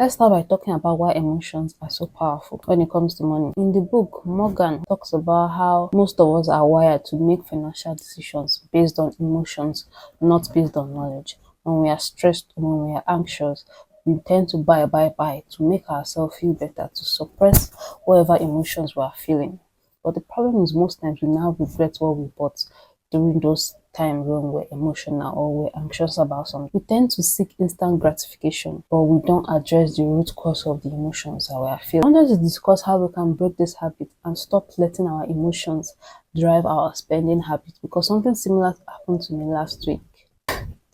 Let's start by talking about why emotions are so powerful when it comes to money. In the book, Morgan talks about how most of us are wired to make financial decisions based on emotions, not based on knowledge. When we are stressed, when we are anxious, we tend to buy to make ourselves feel better, to suppress whatever emotions we are feeling. But the problem is most times we now regret what we bought during those times when we're emotional or we're anxious about something. We tend to seek instant gratification, but we don't address the root cause of the emotions that we are feeling. I wanted to discuss how we can break this habit and stop letting our emotions drive our spending habits, because something similar happened to me last week.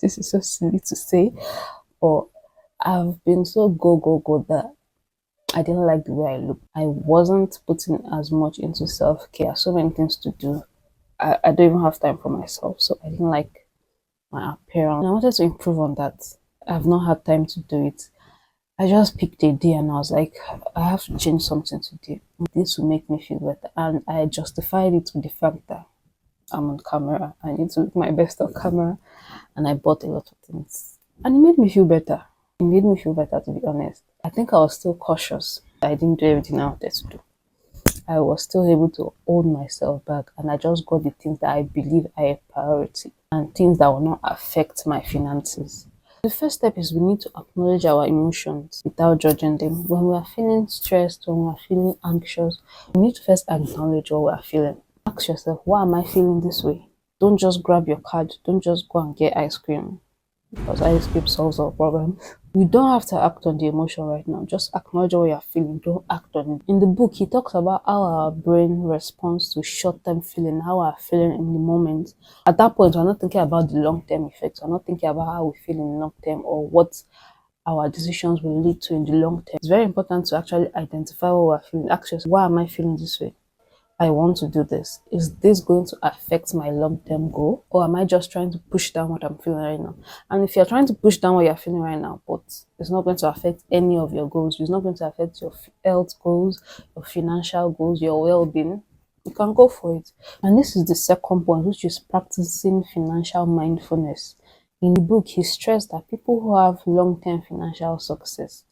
This is so silly to say, but I've been so go that I didn't like the way I looked. I wasn't putting as much into self-care. So many things to do. I don't even have time for myself. So I didn't like my appearance. And I wanted to improve on that. I've not had time to do it. I just picked a day and I was like, I have to change something today. This will make me feel better. And I justified it with the fact that I'm on camera. I need to look my best on camera. And I bought a lot of things. And it made me feel better. It made me feel better, to be honest. I think I was still cautious. I didn't do everything I wanted to do. I was still able to hold myself back, and I just got the things that I believe are a priority and things that will not affect my finances. The first step is we need to acknowledge our emotions without judging them. When we are feeling stressed, when we are feeling anxious, we need to first acknowledge what we are feeling. Ask yourself, why am I feeling this way? Don't just grab your card. Don't just go and get ice cream, because ice cream solves all problems. You don't have to act on the emotion right now. Just acknowledge what you're feeling. Don't act on it. In the book, he talks about how our brain responds to short-term feeling, how we're feeling in the moment. At that point, we're not thinking about the long-term effects. We're not thinking about how we feel in the long term or what our decisions will lead to in the long term. It's very important to actually identify what we're feeling. Ask yourself, why am I feeling this way? I want to do this. Is this going to affect my long-term goal, or am I just trying to push down what I'm feeling right now? And if you're trying to push down what you're feeling right now, but it's not going to affect any of your goals, it's not going to affect your health goals, your financial goals, your well-being, you can go for it. And this is the second point, which is practicing financial mindfulness. In the book, he stressed that people who have long-term financial success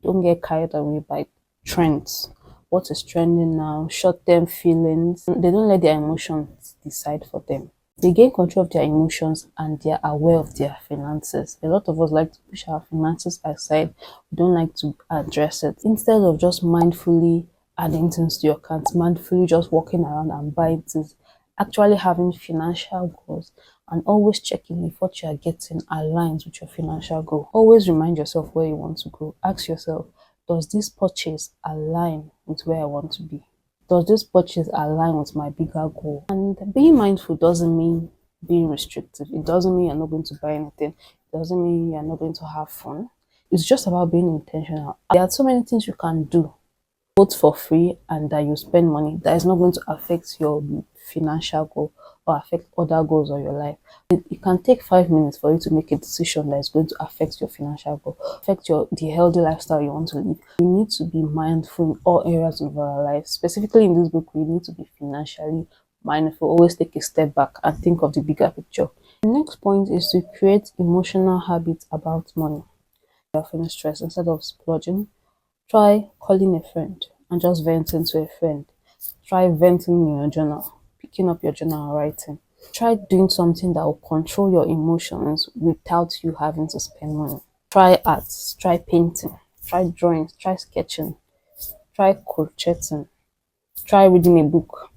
don't get carried away by trends. What is trending now, short-term feelings. They don't let their emotions decide for them. They gain control of their emotions and they're aware of their finances. A lot of us like to push our finances aside. We don't like to address it. Instead of just mindfully adding things to your account, mindfully just walking around and buying things, actually having financial goals and always checking if what you are getting aligns with your financial goal. Always remind yourself where you want to go. Ask yourself, does this purchase align with where I want to be? Does this purchase align with my bigger goal? And being mindful doesn't mean being restrictive. It doesn't mean you're not going to buy anything. It doesn't mean you're not going to have fun. It's just about being intentional. There are so many things you can do, both for free and that you spend money, that is not going to affect your financial goal or affect other goals of your life. It can take 5 minutes for you to make a decision that is going to affect your financial goal, affect the healthy lifestyle you want to live. We need to be mindful in all areas of our life. Specifically in this book, we need to be financially mindful. Always take a step back and think of the bigger picture. The next point is to create emotional habits about money. You're feeling stressed, instead of splurging, try calling a friend and just venting to a friend. Try venting in your journal, picking up your journal and writing. Try doing something that will control your emotions without you having to spend money. Try arts, try painting, try drawing, try sketching, try crocheting, try reading a book.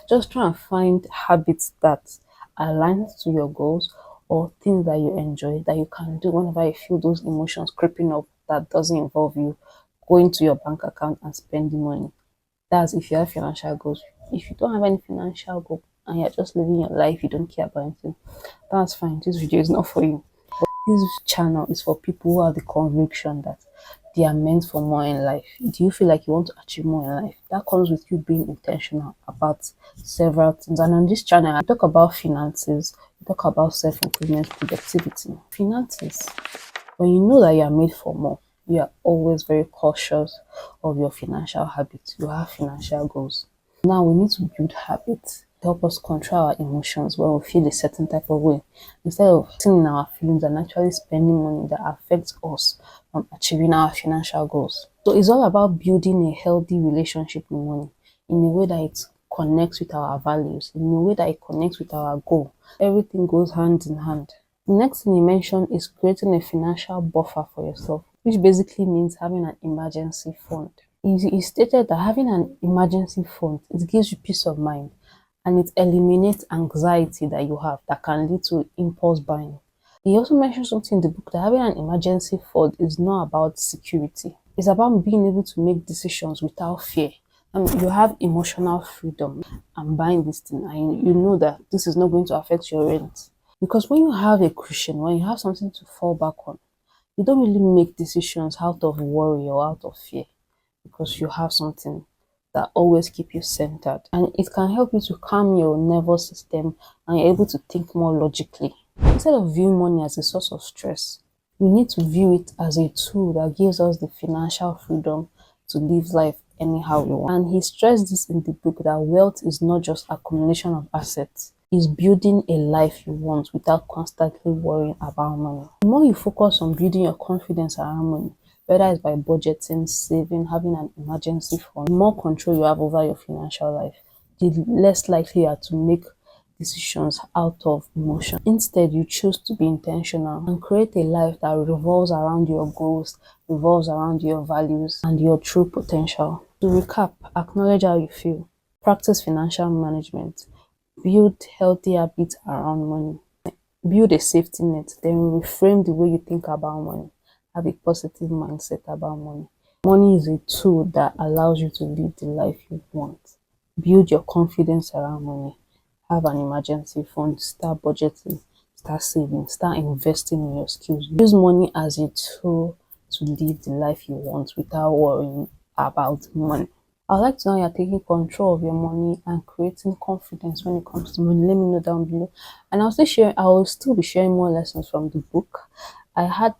Just try and find habits that align to your goals or things that you enjoy that you can do whenever you feel those emotions creeping up that doesn't involve you going to your bank account and spending money. That's if you have financial goals. If you don't have any financial goal and you're just living your life, you don't care about anything, that's fine. This video is not for you. This channel is for people who have the conviction that they are meant for more in life. Do you feel like you want to achieve more in life? That comes with you being intentional about several things. And on this channel, I talk about finances, I talk about self-improvement, productivity. Finances, when you know that you are made for more, you are always very cautious of your financial habits. You have financial goals. Now we need to build habits. help us control our emotions when we feel a certain type of way, instead of sitting in our feelings and actually spending money that affects us from achieving our financial goals. So it's all about building a healthy relationship with money in a way that it connects with our values, in a way that it connects with our goal. Everything goes hand in hand. The next thing you mentioned is creating a financial buffer for yourself, which basically means having an emergency fund. He stated that having an emergency fund, it gives you peace of mind and it eliminates anxiety that you have that can lead to impulse buying. He also mentioned something in the book that having an emergency fund is not about security. It's about being able to make decisions without fear. You have emotional freedom. I'm buying this thing and you know that this is not going to affect your rent. Because when you have a cushion, when you have something to fall back on, you don't really make decisions out of worry or out of fear because you have something that always keep you centered, and it can help you to calm your nervous system and you're able to think more logically. Instead of viewing money as a source of stress, we need to view it as a tool that gives us the financial freedom to live life anyhow we want. And he stressed this in the book that wealth is not just accumulation of assets, it's building a life you want without constantly worrying about money. The more you focus on building your confidence around money, whether it's by budgeting, saving, having an emergency fund, the more control you have over your financial life, the less likely you are to make decisions out of emotion. Instead, you choose to be intentional and create a life that revolves around your goals, revolves around your values, and your true potential. To recap, acknowledge how you feel, practice financial management, build healthy habits around money, build a safety net, then reframe the way you think about money. Have a positive mindset about money. Money is a tool that allows you to live the life you want. Build your confidence around money. Have an emergency fund. Start budgeting. Start saving. Start investing in your skills. Use money as a tool to live the life you want without worrying about money. I'd like to know you're taking control of your money and creating confidence when it comes to money. Let me know down below. And I will still be sharing more lessons from the book. I had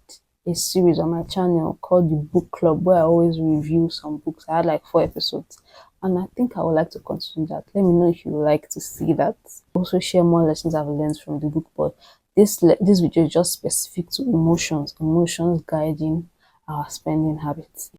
a series on my channel called the Book Club where I always review some books. I had like 4 episodes. And I think I would like to continue that. Let me know if you would like to see that. Also share more lessons I've learned from the book. But this video is just specific to emotions guiding our spending habits.